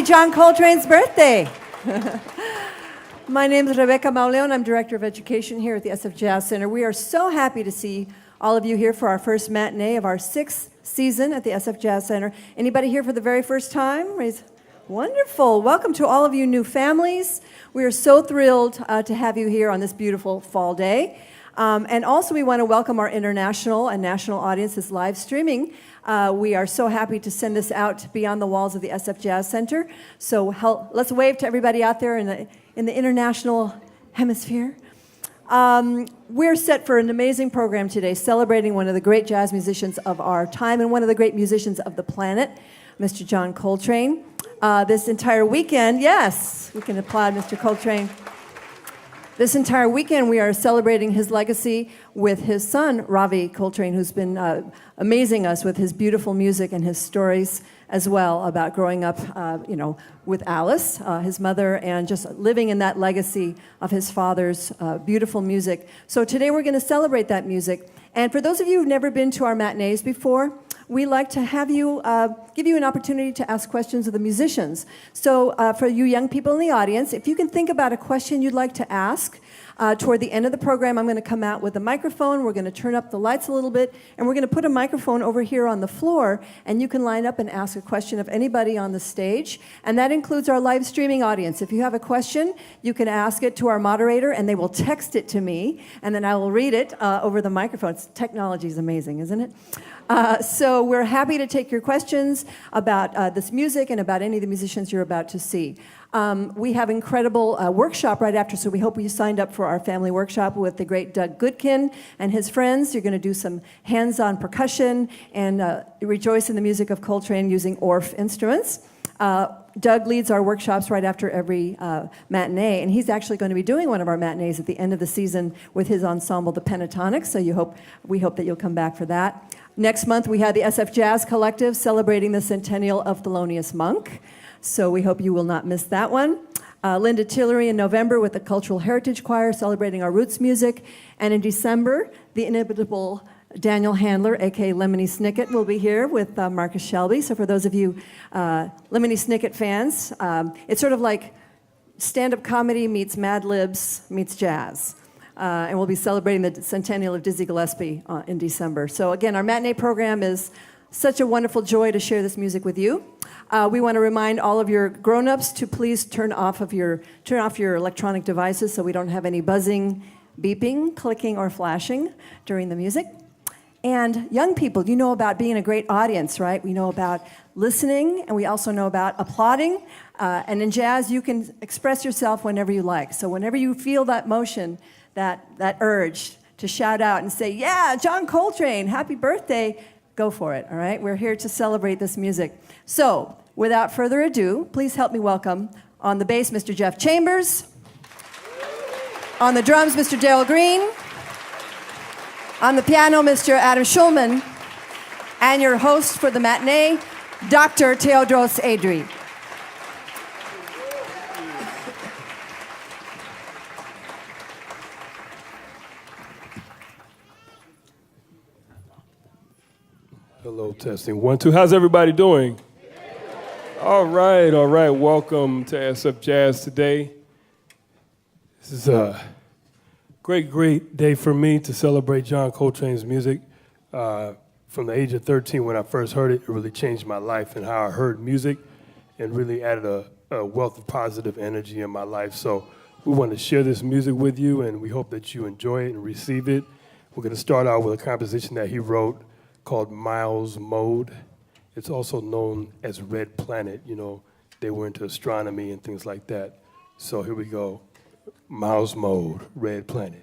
John Coltrane's birthday. My name is Rebecca Mauleon. I'm Director of Education here at the SF Jazz Center. We are so happy to see all of you here for our first matinee of our 6th season at the SF Jazz Center. Anybody here for the very first time? Wonderful. Welcome to all of you new families. We are so thrilled to have you here on this beautiful fall day. And also we want to welcome our international and national audiences live streaming. We are so happy to send this out beyond the walls of the SF Jazz Center. So let's wave to everybody out there in the international hemisphere. We're set for an amazing program today, celebrating one of the great jazz musicians of our time and one of the great musicians of the planet, Mr. John Coltrane. This entire weekend, yes, we can applaud Mr. Coltrane. This entire weekend, we are celebrating his legacy with his son, Ravi Coltrane, who's been amazing us with his beautiful music and his stories as well about growing up, with Alice, his mother, and just living in that legacy of his father's beautiful music. So today we're going to celebrate that music. And for those of you who've never been to our matinees before, we like to have you, give you an opportunity to ask questions of the musicians. So for you young people in the audience, if you can think about a question you'd like to ask, toward the end of the program, I'm going to come out with a microphone. We're going to turn up the lights a little bit, and we're going to put a microphone over here on the floor, and you can line up and ask a question of anybody on the stage. And that includes our live streaming audience. If you have a question, you can ask it to our moderator, and they will text it to me, and then I will read it over the microphone. Technology is amazing, isn't it? So we're happy to take your questions about this music and about any of the musicians you're about to see. We have an incredible workshop right after, so we hope you signed up for our family workshop with the great Doug Goodkin and his friends. You're going to do some hands-on percussion and rejoice in the music of Coltrane using Orff instruments. Doug leads our workshops right after every matinee, and he's actually going to be doing one of our matinees at the end of the season with his ensemble, the Pentatonics, so we hope that you'll come back for that. Next month, we have the SF Jazz Collective celebrating the centennial of Thelonious Monk, so we hope you will not miss that one. Linda Tillery in November with the Cultural Heritage Choir celebrating our roots music, and in December, the inimitable Daniel Handler, a.k.a. Lemony Snicket, will be here with Marcus Shelby. So for those of you Lemony Snicket fans, it's sort of like stand-up comedy meets Mad Libs meets jazz. And we'll be celebrating the centennial of Dizzy Gillespie in December. So again, our matinee program is such a wonderful joy to share this music with you. We want to remind all of your grown-ups to please turn off your electronic devices so we don't have any buzzing, beeping, clicking, or flashing during the music. And young people, you know about being a great audience, right? We know about listening, and we also know about applauding. And in jazz, you can express yourself whenever you like. So whenever you feel that motion, that urge to shout out and say, yeah, John Coltrane, happy birthday, go for it, all right? We're here to celebrate this music. So, without further ado, please help me welcome on the bass, Mr. Jeff Chambers. On the drums, Mr. Darrell Green. On the piano, Mr. Adam Shulman. And your host for the matinee, Dr. Teodross Avery. Hello, testing. 1, 2. How's everybody doing? All right. Welcome to SF Jazz today. This is a great day for me to celebrate John Coltrane's music. From the age of 13, when I first heard it, it really changed my life and how I heard music and really added a wealth of positive energy in my life. So we want to share this music with you, and we hope that you enjoy it and receive it. We're going to start out with a composition that he wrote called Miles Mode. It's also known as Red Planet. You know, they were into astronomy and things like that. So here we go. Miles Mode, Red Planet.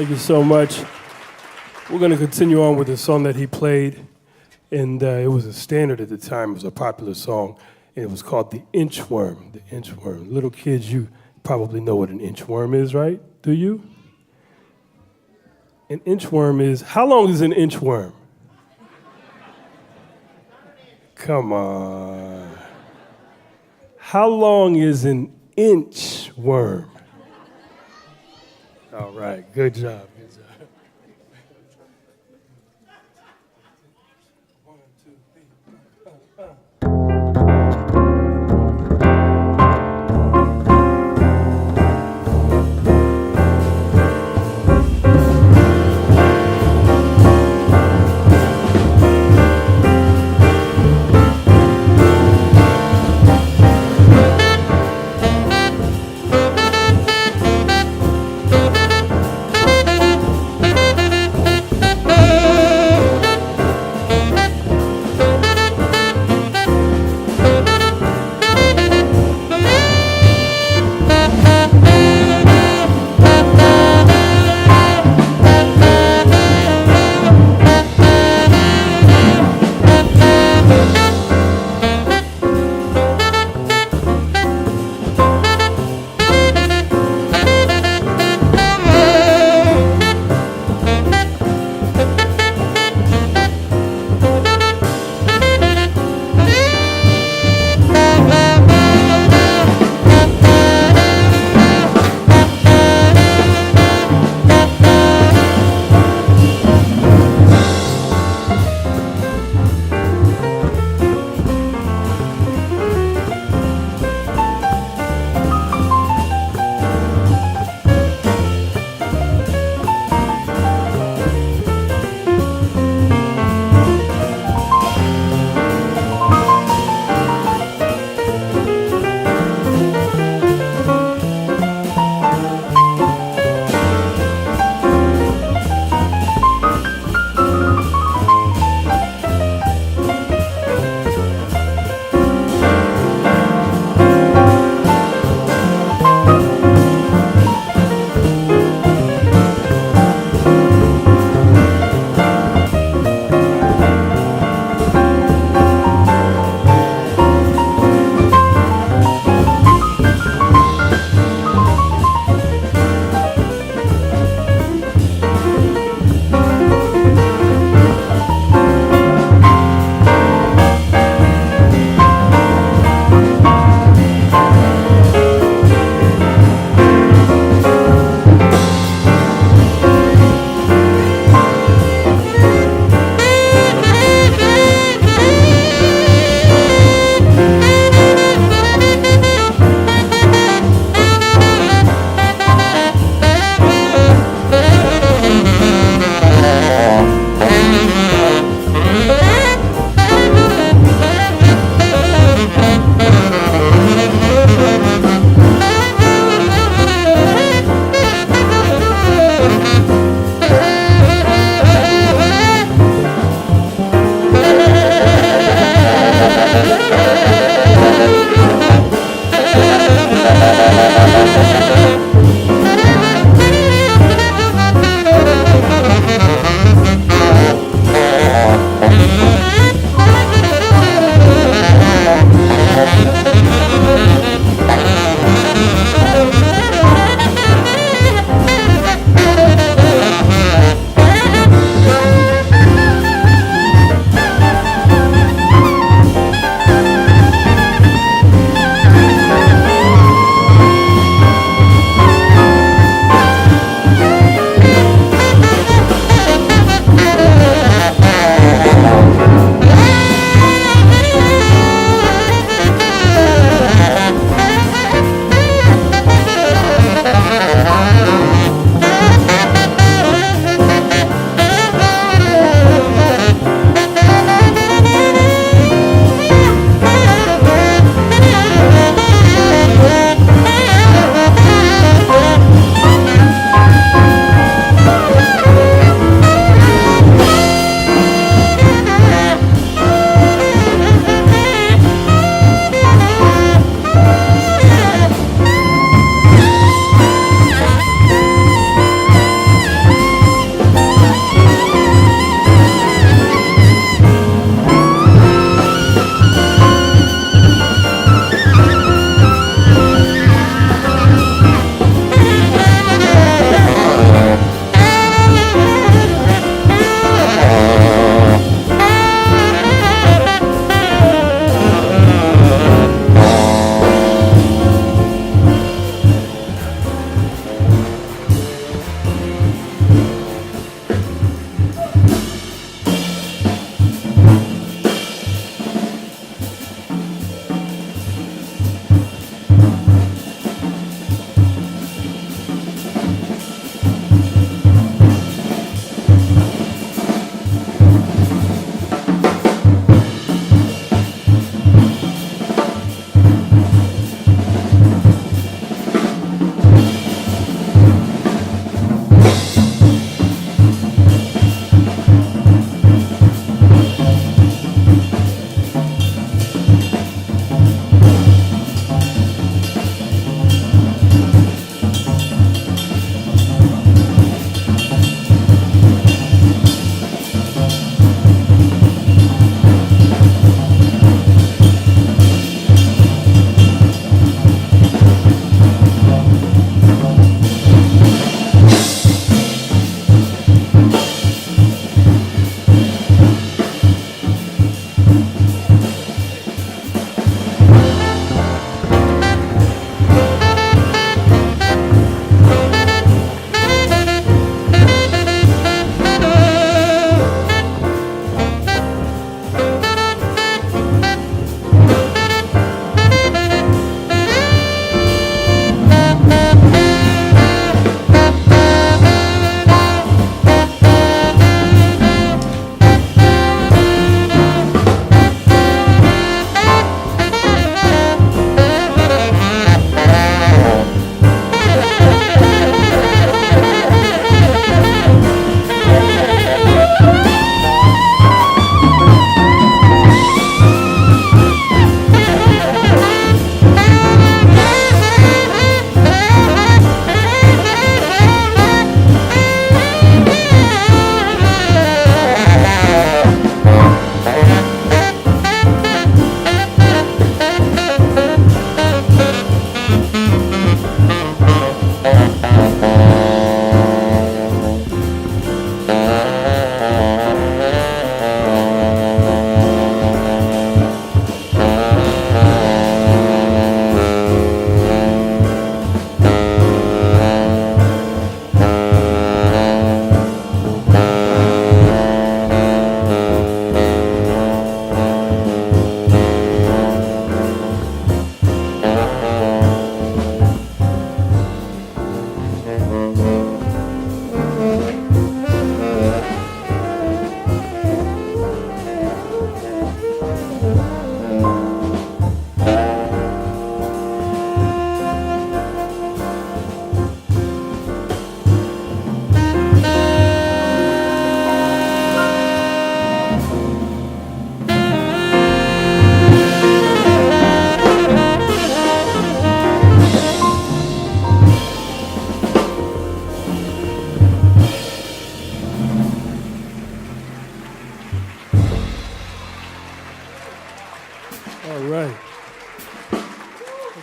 Thank you so much. We're going to continue on with the song that he played, and it was a standard at the time. It was a popular song, and it was called the Inchworm. The Inchworm. Little kids, you probably know what an inchworm is, right? Do you? An inchworm is, how long is an inchworm? Come on. How long is an inchworm? All right, good job. Good job.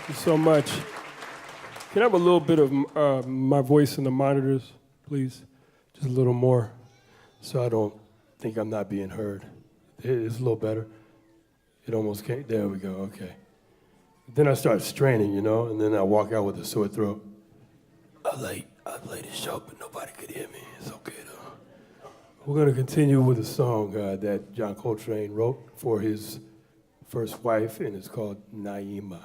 you so much. Can I have a little bit of my voice in the monitors, please? Just a little more, so I don't think I'm not being heard. It's a little better. It almost came. There we go. Okay. Then I start straining, and then I walk out with a sore throat. I played the show, but nobody could hear me. It's okay though. We're gonna continue with a song that John Coltrane wrote for his first wife, and it's called Naima.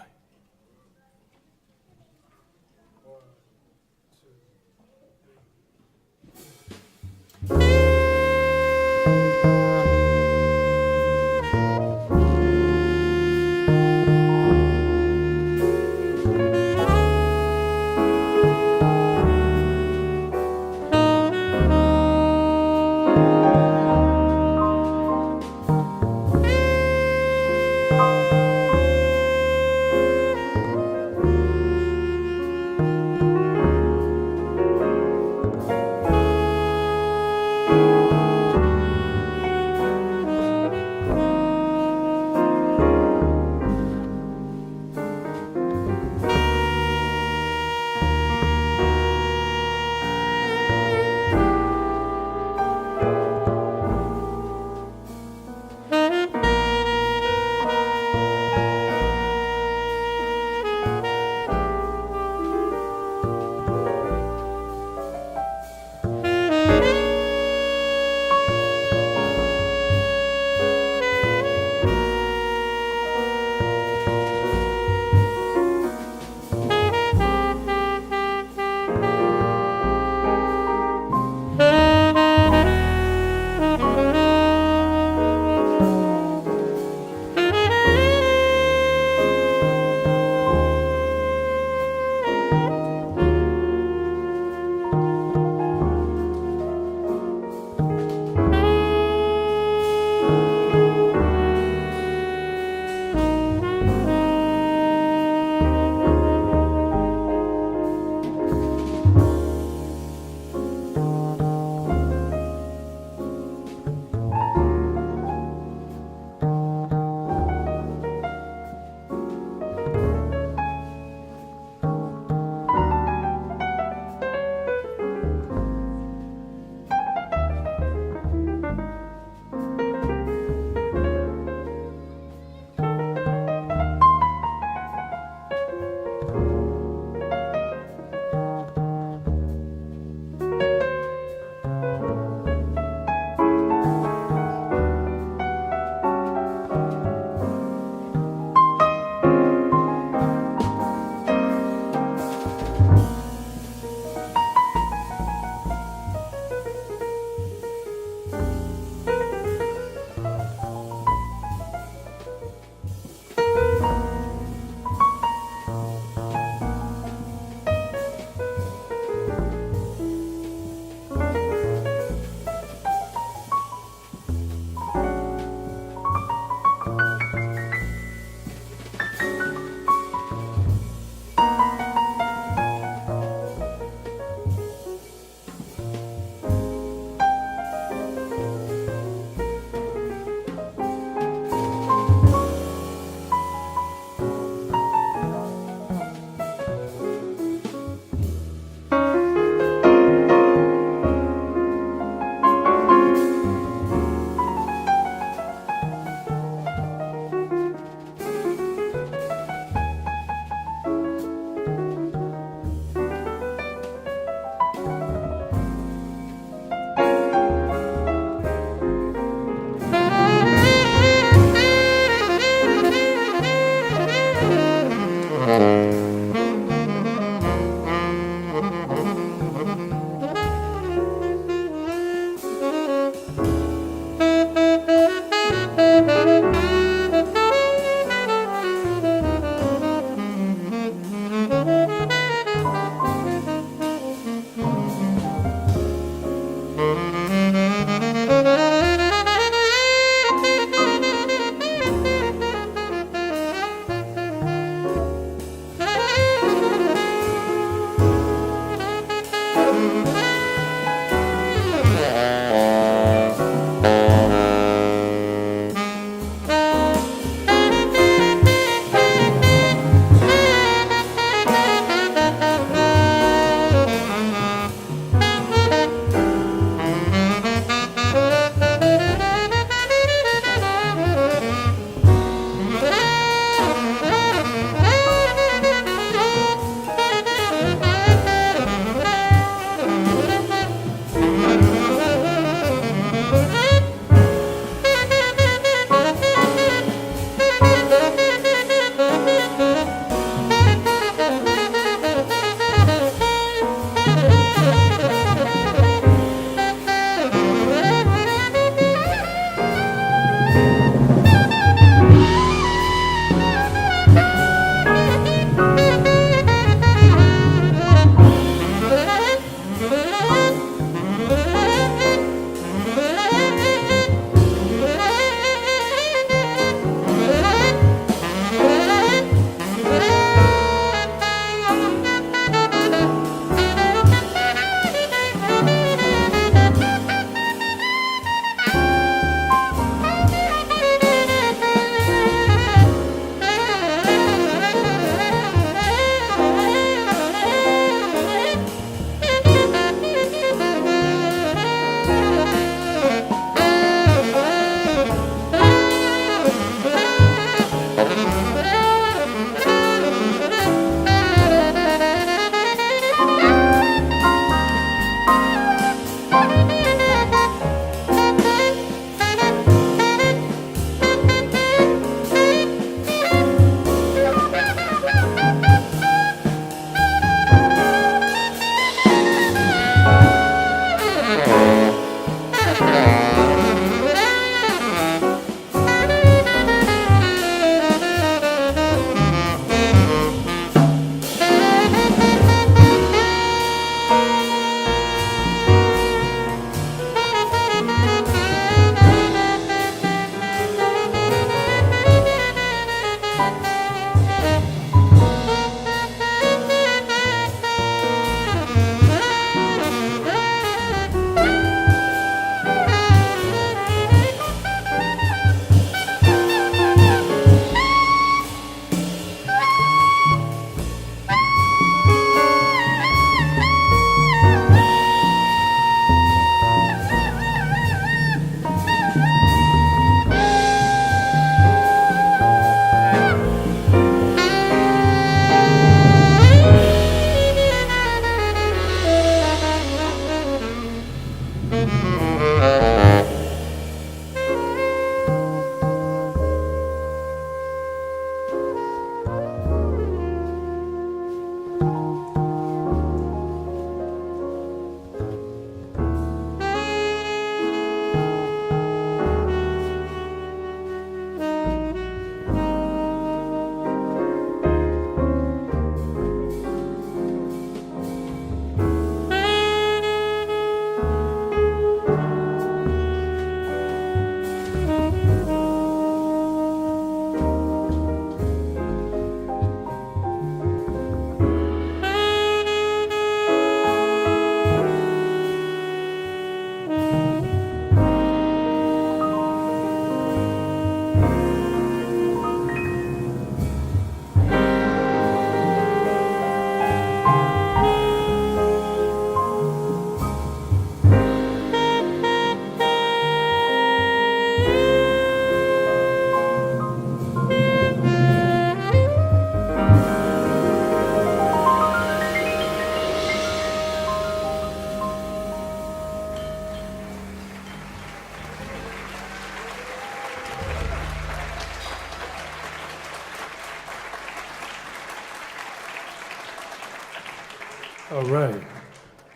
All right.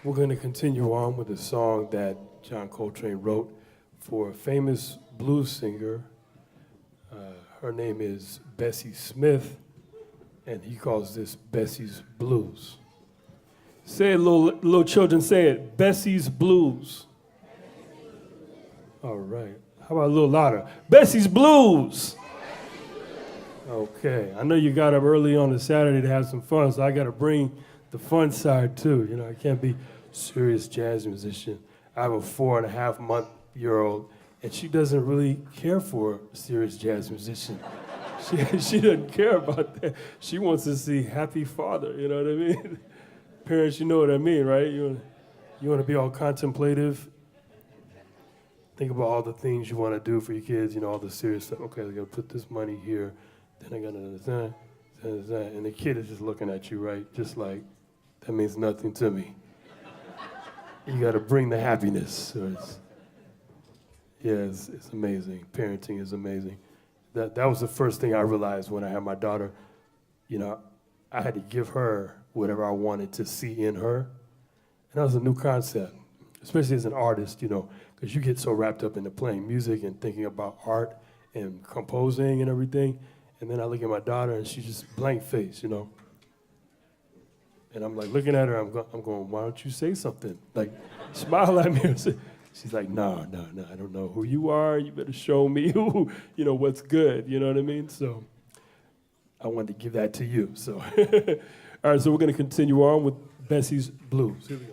We're going to continue on with a song that John Coltrane wrote for a famous blues singer. Her name is Bessie Smith, and he calls this Bessie's Blues. Say it, little children, say it. Bessie's Blues. All right. How about a little louder? Bessie's Blues. Okay. I know you got up early on a Saturday to have some fun, so I got to bring the fun side too. You know, I can't be serious jazz musician. I have a 4.5-month-old, and she doesn't really care for a serious jazz musician. She doesn't care about that. She wants to see happy father, you know what I mean? Parents, you know what I mean, right? You want to be all contemplative. Think about all the things you want to do for your kids, you know, all the serious stuff. Okay, I got to put this money here, then I got to and the kid is just looking at you, right? Just like, that means nothing to me. You got to bring the happiness. So it's amazing. Parenting is amazing. That was the first thing I realized when I had my daughter. You know, I had to give her whatever I wanted to see in her. And that was a new concept, especially as an artist, you know, because you get so wrapped up into playing music and thinking about art and composing and everything. And then I look at my daughter, and she's just blank face, you know. And I'm like looking at her, I'm going, why don't you say something? Like, smile at me. She's like, no, I don't know who you are. You better show me who, you know, what's good. You know what I mean? So I wanted to give that to you. So, all right, so we're going to continue on with Bessie's Blues. Here we go.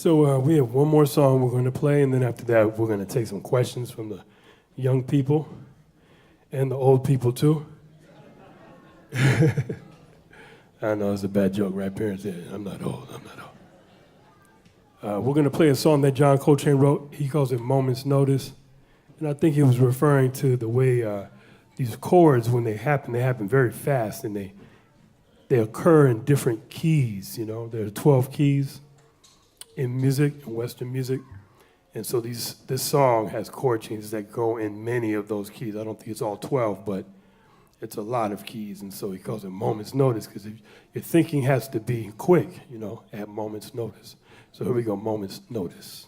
So we have one more song we're going to play, and then after that, we're going to take some questions from the young people and the old people, too. I know it's a bad joke, right, parents? Yeah, I'm not old. We're going to play a song that John Coltrane wrote. He calls it Moment's Notice. And I think he was referring to the way these chords, when they happen very fast, and they occur in different keys, you know. There are 12 keys in music, in Western music. And so this song has chord changes that go in many of those keys. I don't think it's all 12, but it's a lot of keys. And so he calls it Moment's Notice, because your thinking has to be quick, you know, at moment's notice. So here we go, Moment's Notice.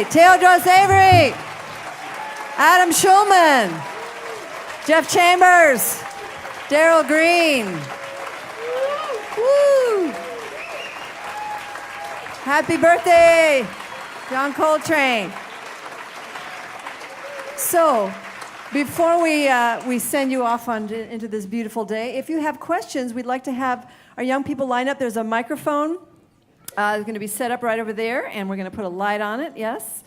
Teodross Avery, Adam Shulman, Jeff Chambers, Darrell Green. Woo! Happy birthday, John Coltrane. So, before we send you off into this beautiful day, if you have questions, we'd like to have our young people line up. There's a microphone that's going to be set up right over there, and we're going to put a light on it, yes.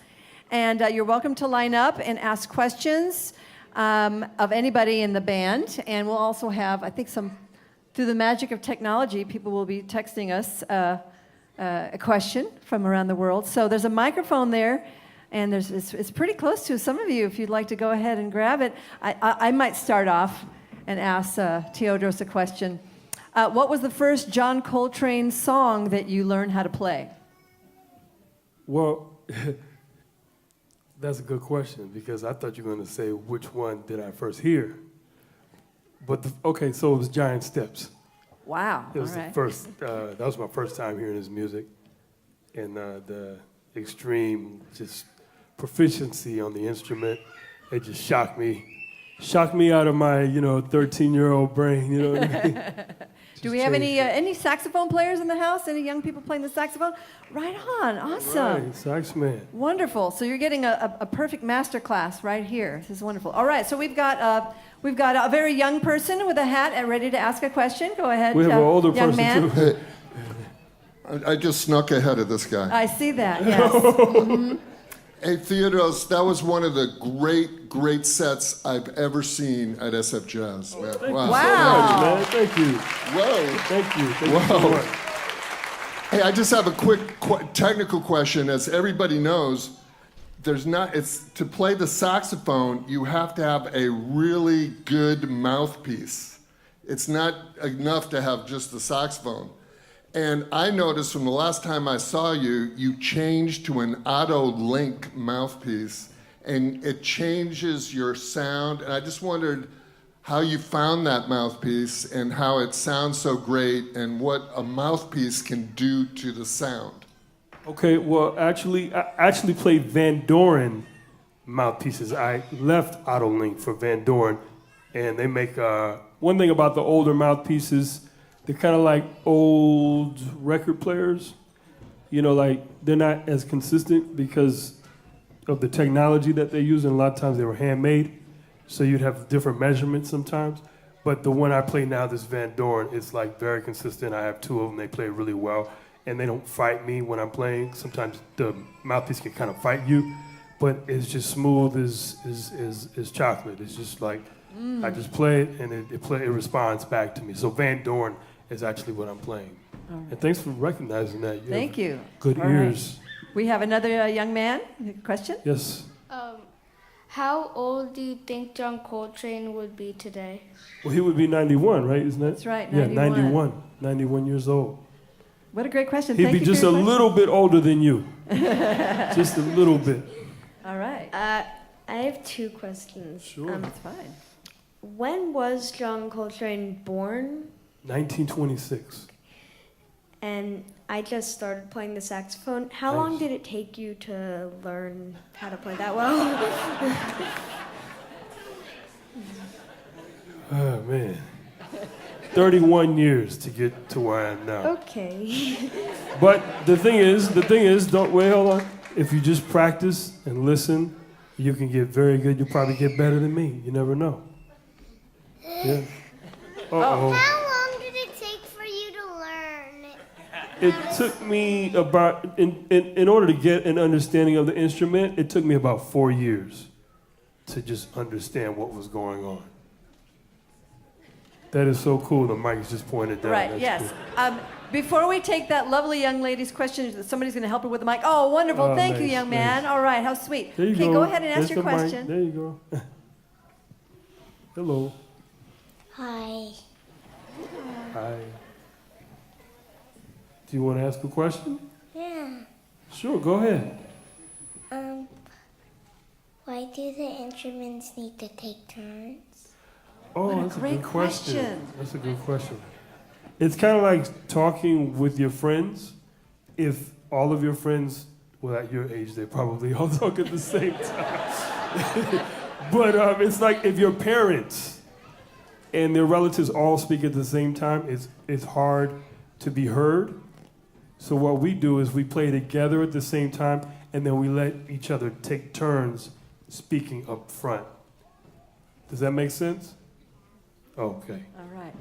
And you're welcome to line up and ask questions of anybody in the band. And we'll also have, I think, through the magic of technology, people will be texting us a question from around the world. So there's a microphone there. And it's pretty close to some of you. If you'd like to go ahead and grab it, I might start off and ask Teodross a question. What was the first John Coltrane song that you learned how to play? Well, that's a good question because I thought you were going to say which one did I first hear. But okay, so it was Giant Steps. Wow! It was the first. That was my first time hearing his music, and the extreme just proficiency on the instrument, it just shocked me out of my 13-year-old brain. You know what I mean? Do we have any saxophone players in the house? Any young people playing the saxophone? Right on, awesome. Right, sax man. Wonderful. So you're getting a perfect master class right here. This is wonderful. All right, so we've got a very young person with a hat and ready to ask a question. Go ahead. We have an older young person man. too. I just snuck ahead of this guy. I see that. Yes. Mm-hmm. Hey, Theodros, that was one of the great sets I've ever seen at SF Jazz. Man. Wow. Man. Thank you. Whoa. Thank you. Whoa. So much. Hey, I just have a quick technical question. As everybody knows, to play the saxophone, you have to have a really good mouthpiece. It's not enough to have just the saxophone. And I noticed from the last time I saw you, you changed to an auto-link mouthpiece, and it changes your sound. And I just wondered how you found that mouthpiece and how it sounds so great and what a mouthpiece can do to the sound. Okay, well, I actually played Van Doren mouthpieces. I left Autolink for Van Doren, and they make one thing about the older mouthpieces. They're kind of like old record players. Like they're not as consistent because of the technology that they use, and a lot of times they were handmade, so you'd have different measurements sometimes. But the one I play now, this Van Doren, it's like very consistent. I have two of them. They play really well, and they don't fight me when I'm playing. Sometimes the mouthpiece can kind of fight you, but it's just smooth as chocolate. It's just like I just play it, and it responds back to me. So Van Doren is actually what I'm playing. Right. And thanks for recognizing that. Thank you. Good All ears. Right. We have another young man. Question? Yes. How old do you think John Coltrane would be today? Well, he would be 91, right? Isn't that? That's right, Yeah, 91. 91 years old. What a great question. He'd Thank be you just for a your question. little bit older than you. Just a little bit. All right. I have two questions. Sure. That's fine. When was John Coltrane born? 1926. And I just started playing the saxophone. How long did it take you to learn how to play that well? Oh, man. 31 years to get to where I am now. Okay. But the thing is, don't wait, hold on. If you just practice and listen, you can get very good. You'll probably get better than me. You never know. Yeah. Uh-oh. How long did it take for you to learn? It took me about, in order to get an understanding of the instrument, it took me about 4 years to just understand what was going on. That is so cool. The mic is just pointed down. Right, That's yes. cool. Before we take that lovely young lady's question, somebody's going to help her with the mic. Oh, wonderful. Oh, Thank you, nice, young man. nice. All right, how sweet. There you Okay, go ahead and ask There's your the mic. question. There you go. Hello. Hi. Hi. Do you want to ask a question? Yeah. Sure, go ahead. Why do the instruments need to take turns? Oh, What a that's a great good question. question. That's a good question. It's kind of like talking with your friends. If all of your friends Well, at your age, they probably all talk at the same time. But it's like if your parents and their relatives all speak at the same time, it's hard to be heard. So what we do is we play together at the same time, and then we let each other take turns speaking up front. Does that make sense? Okay. All right.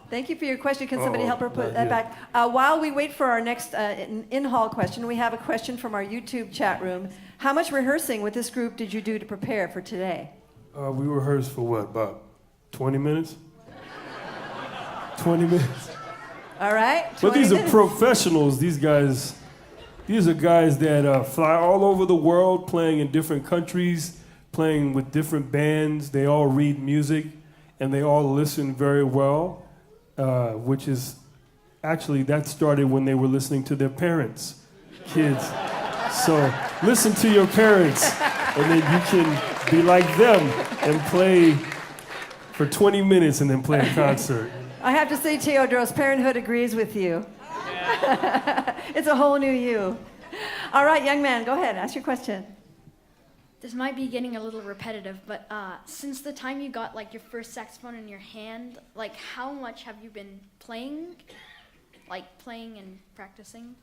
Thank you for your question. Can somebody help her put that yeah. back? While we wait for our next in-hall question, we have a question from our YouTube chat room. How much rehearsing with this group did you do to prepare for today? We rehearsed for what, about 20 minutes? 20 minutes. All right. But these 20 are minutes. professionals. These are guys that fly all over the world, playing in different countries, playing with different bands. They all read music, and they all listen very well, which is actually, that started when they were listening to their parents, kids. So listen to your parents, and then you can be like them and play for 20 minutes and then play a concert. I have to say, Teodross, parenthood agrees with you. It's a whole new you. All right, young man, go ahead. Ask your question. This might be getting a little repetitive, but since the time you got like your first saxophone in your hand, like how much have you been playing and practicing?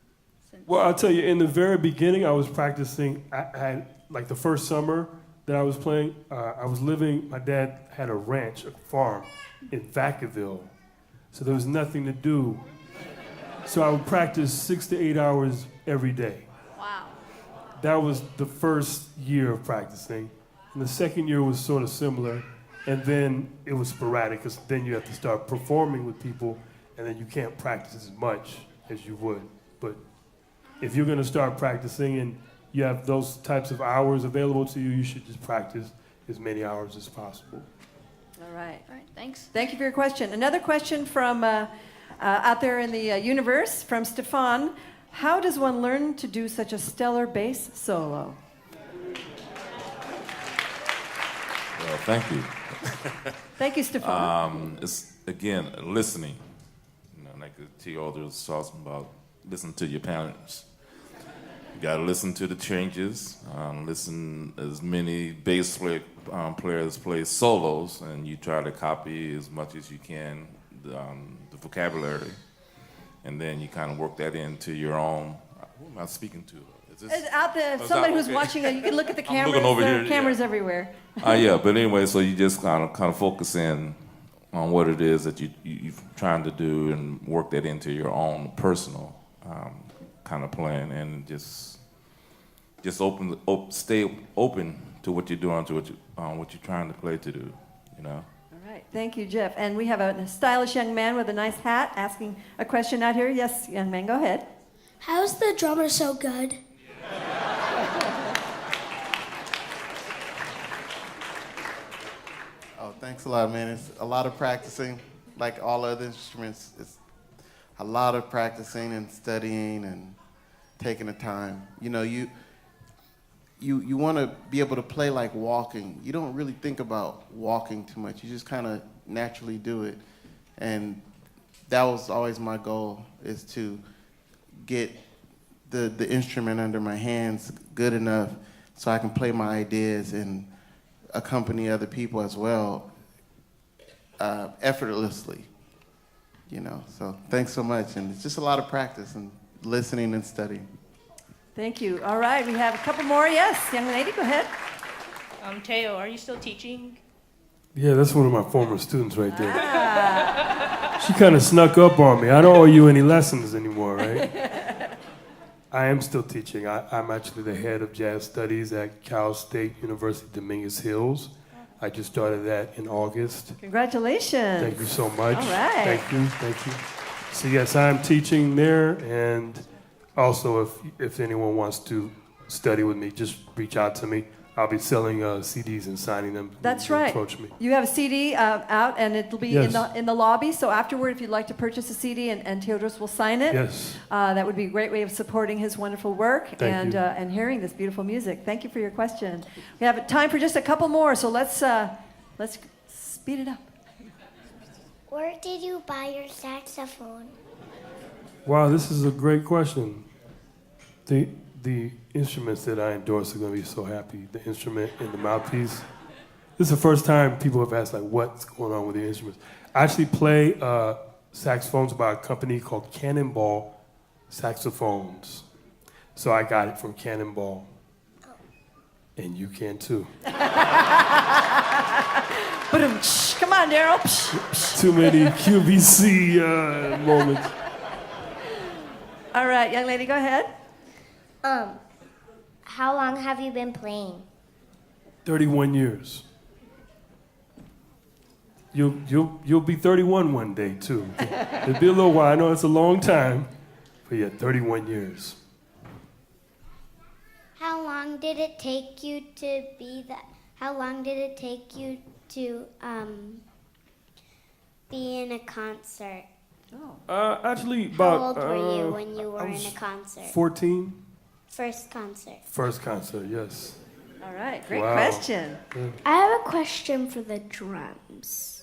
Well, I'll tell you, in the very beginning, I was practicing. I had, like, the first summer that I was playing, my dad had a ranch, a farm in Vacaville. So there was nothing to do. So I would practice 6 to 8 hours every day. Wow. That was the first year of practicing. And the second year was sort of similar. And then it was sporadic, because then you have to start performing with people, and then you can't practice as much as you would. But if you're going to start practicing and you have those types of hours available to you, you should just practice as many hours as possible. All right. All right, thanks. Thank you for your question. Another question from out there in the universe from Stefan. How does one learn to do such a stellar bass solo? Well, thank you. Thank you, Stefan. It's, again, listening. You know, like Teodross was talking about, listen to your parents. You got to listen to the changes. Listen as many bass players play solos, and you try to copy as much as you can the vocabulary, and then you kind of work that into your own. Who am I speaking to? Is this, It's out there, is somebody that who's okay? watching, you can look at the I'm cameras. looking over There are here, cameras yeah. everywhere. Yeah, but anyway, so you just kind of focus in on what it is that you're trying to do and work that into your own personal kind of playing, and just stay open to what you're doing, to what you're trying to play to do, you know. All right, thank you, Jeff. And we have a stylish young man with a nice hat asking a question out here. Yes, young man, go ahead. How's the drummer so good? Oh, thanks a lot, man. It's a lot of practicing, like all other instruments. It's a lot of practicing and studying and taking the time. You know, you want to be able to play like walking. You don't really think about walking too much. You just kind of naturally do it. And that was always my goal, is to get the instrument under my hands good enough so I can play my ideas and accompany other people as well, effortlessly, you know. So thanks so much, and it's just a lot of practice and listening and studying. Thank you. All right, we have a couple more. Yes, young lady, go ahead. Teo, are you still teaching? Yeah, that's one of my former students right there. She kind of snuck up on me. I don't owe you any lessons anymore, right? I am still teaching. I'm actually the head of jazz studies at Cal State University Dominguez Hills. I just started that in August. Congratulations. Thank you so much. All right. Thank you. So yes, I'm teaching there, and also if anyone wants to study with me, just reach out to me. I'll be selling CDs and signing them. That's You can right. Approach me. You have a CD out, and it'll be Yes. in the lobby. So afterward, if you'd like to purchase a CD, and Teodross will sign it, Yes. that would be a great way of supporting his wonderful work Thank you. and hearing this beautiful music. Thank you for your question. We have time for just a couple more, so let's speed it up. Where did you buy your saxophone? Wow, this is a great question. The the instruments that I endorse are going to be so happy. The instrument and the mouthpiece. This is the first time people have asked, like, what's going on with the instruments. I actually play saxophones by a company called Cannonball Saxophones. So I got it from Cannonball. And you can too. Come on, Darrell. Too many QVC moments. All right, young lady, go ahead. How long have you been playing? 31 years. You'll be 31 one day too. It'll be a little while. I know it's a long time, but yeah, 31 years. How long did it take you to be that? How long did it take you to be in a concert? Actually, about. How old were you when you were in a concert? 14. First concert. First concert, yes. All right, great Wow. question. I have a question for the drums.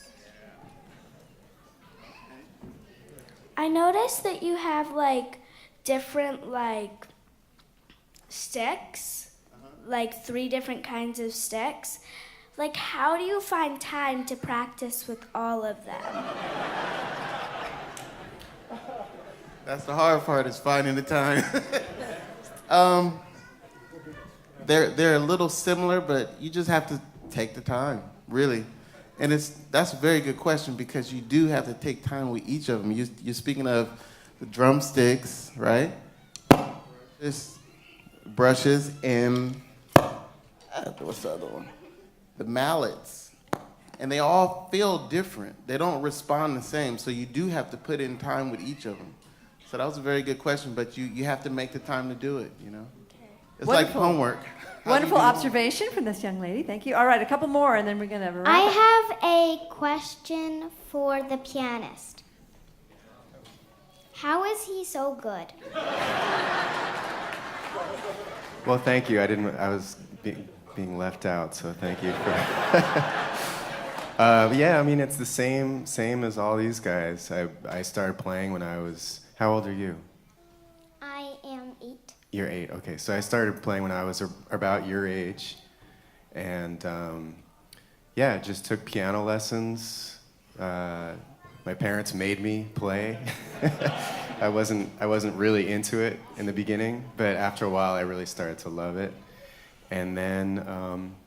I noticed that you have like different like sticks, like 3 different kinds of sticks. Like, how do you find time to practice with all of them? That's the hard part, is finding the time. They're a little similar, but you just have to take the time, really. And that's a very good question, because you do have to take time with each of them. You're speaking of the drumsticks, right? Brushes, and what's the other one? The mallets. And they all feel different. They don't respond the same, so you do have to put in time with each of them. So that was a very good question, but you have to make the time to do it, you know? Okay. It's Wonderful. like homework. Wonderful observation from this young lady. Thank you. All right, a couple more, and then we're going to wrap I up. have a question for the pianist. How is he so good? Well, thank you. I was being left out, so thank you for. Yeah, I mean, it's the same as all these guys. I started playing when I was. How old are you? I am 8. You're 8. Okay, so I started playing when I was about your age, and yeah, just took piano lessons. My parents made me play. I wasn't really into it in the beginning, but after a while, I really started to love it. And then,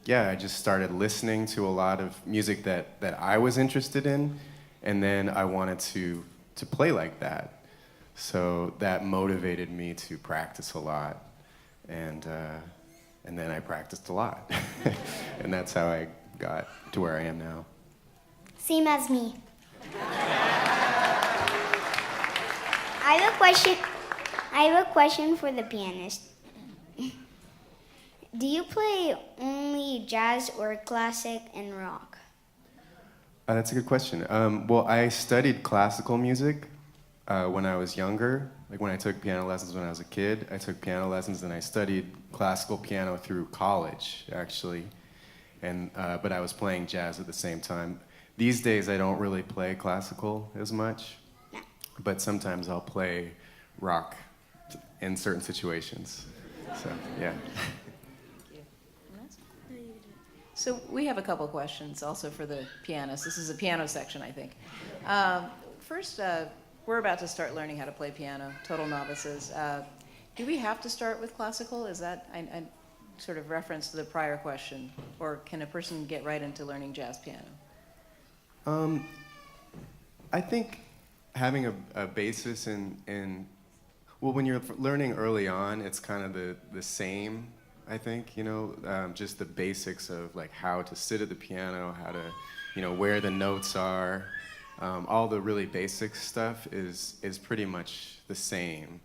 yeah, I just started listening to a lot of music that I was interested in, and then I wanted to play like that. So that motivated me to practice a lot, and then I practiced a lot, and that's how I got to where I am now. Same as me. I have a question for the pianist. Do you play only jazz or classic and rock? That's a good question. Well, I studied classical music when I was younger. Like when I took piano lessons when I was a kid, I took piano lessons and I studied classical piano through college, actually. And but I was playing jazz at the same time. These days, I don't really play classical as much, but sometimes I'll play rock in certain situations. So, yeah. So we have a couple questions also for the pianist. This is a piano section, I think. First, we're about to start learning how to play piano, total novices. Do we have to start with classical? Is that I sort of reference to the prior question, or can a person get right into learning jazz piano? I think having a basis in well, when you're learning early on, it's kind of the same. I think, you know, just the basics of like how to sit at the piano, how to, you know, where the notes are, all the really basic stuff is pretty much the same.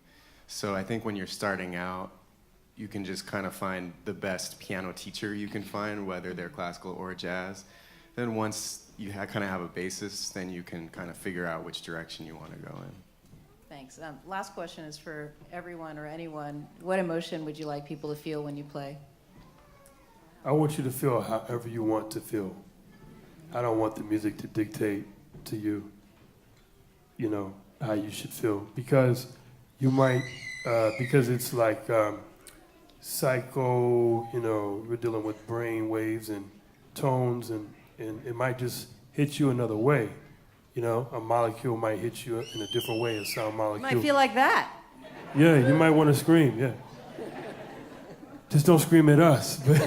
So I think when you're starting out, you can just kind of find the best piano teacher you can find, whether they're classical or jazz. Then once you kind of have a basis, then you can kind of figure out which direction you want to go in. Thanks. Last question is for everyone or anyone. What emotion would you like people to feel when you play? I want you to feel however you want to feel. I don't want the music to dictate to you, you know, how you should feel. Because you might, because it's like, psycho, we're dealing with brain waves and tones, and it might just hit you another way. A molecule might hit you in a different way, a sound molecule. Might feel like that. Yeah, you might want to scream, yeah. Just don't scream at us. But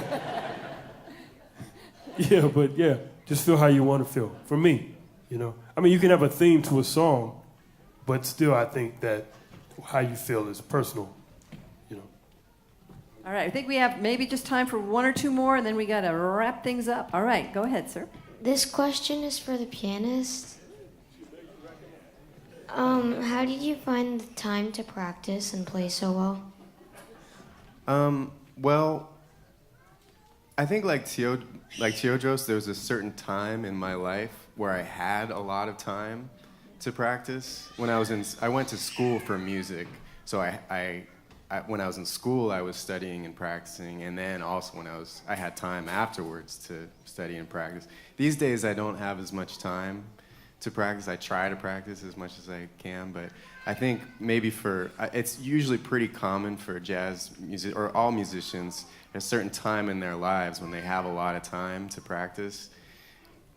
yeah, just feel how you want to feel. For me, I mean, you can have a theme to a song, but still I think that how you feel is personal, All right, I think we have maybe just time for one or two more, and then we got to wrap things up. All right, go ahead, sir. This question is for the pianist. How did you find the time to practice and play so well? Well, I think like Teodross, there was a certain time in my life where I had a lot of time to practice. I went to school for music, so when I was in school, I was studying and practicing, and then also when I had time afterwards to study and practice. These days, I don't have as much time to practice. I try to practice as much as I can, but I think maybe it's usually pretty common for jazz music, or all musicians, at a certain time in their lives when they have a lot of time to practice,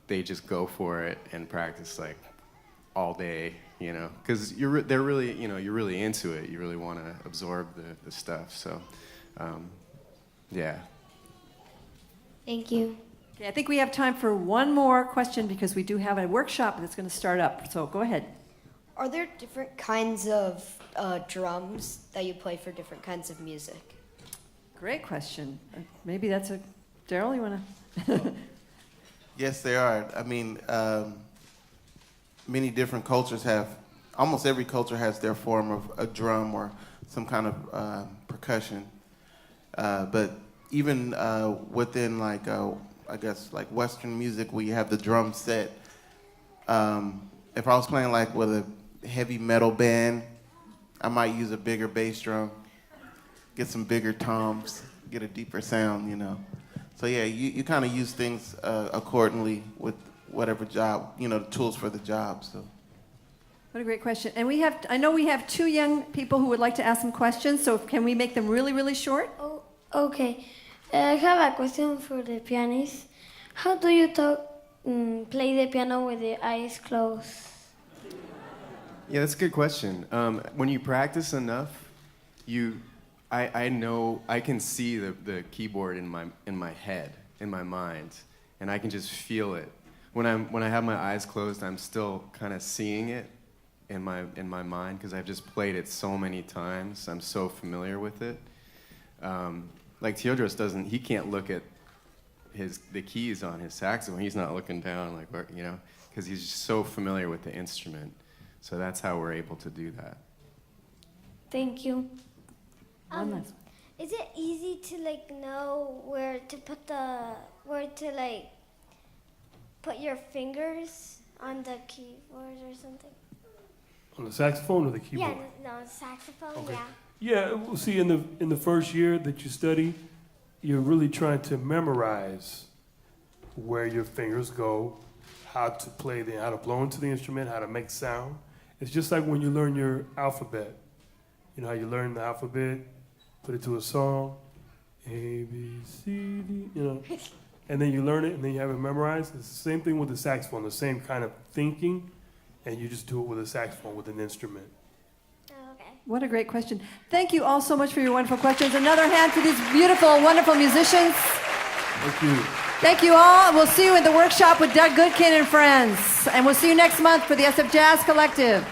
they just go for it and practice like all day, because they're really, you're really into it. You really want to absorb the stuff. So, yeah. Thank you. Okay, I think we have time for one more question because we do have a workshop that's going to start up. So go ahead. Are there different kinds of drums that you play for different kinds of music? Great question. Maybe that's Darrell, you want to? Yes, there are. I mean, many different cultures almost every culture has their form of a drum or some kind of percussion. But even within I guess like Western music, where you have the drum set, if I was playing like with a heavy metal band, I might use a bigger bass drum, get some bigger toms, get a deeper sound, So yeah, you kind of use things accordingly with whatever job, the tools for the job. So. What a great question. And I know we have two young people who would like to ask some questions, so can we make them really, really short? Oh, okay. I have a question for the pianist. How do you play the piano with the eyes closed? Yeah, that's a good question. When you practice enough, I know I can see the keyboard in my head, in my mind, and I can just feel it. When I have my eyes closed, I'm still kind of seeing it in my mind because I've just played it so many times. I'm so familiar with it. Like Teodross he can't look at the keys on his saxophone. He's not looking down because he's just so familiar with the instrument. So that's how we're able to do that. Thank you. Is it easy to know where to put your fingers on the keyboard or something? On the saxophone or the keyboard? Yeah, no, saxophone. Okay. Yeah. Yeah, well, see, in the first year that you study, you're really trying to memorize where your fingers go, how to how to blow into the instrument, how to make sound. It's just like when you learn your alphabet. You know how you learn the alphabet, put it to a song, A, B, C, D, and then you learn it and then you have it memorized. It's the same thing with the saxophone, the same kind of thinking, and you just do it with a saxophone, with an instrument. What a great question. Thank you all so much for your wonderful questions. Another hand for these beautiful, wonderful musicians. Thank you. Thank you all. We'll see you in the workshop with Doug Goodkin and friends. And we'll see you next month for the SF Jazz Collective.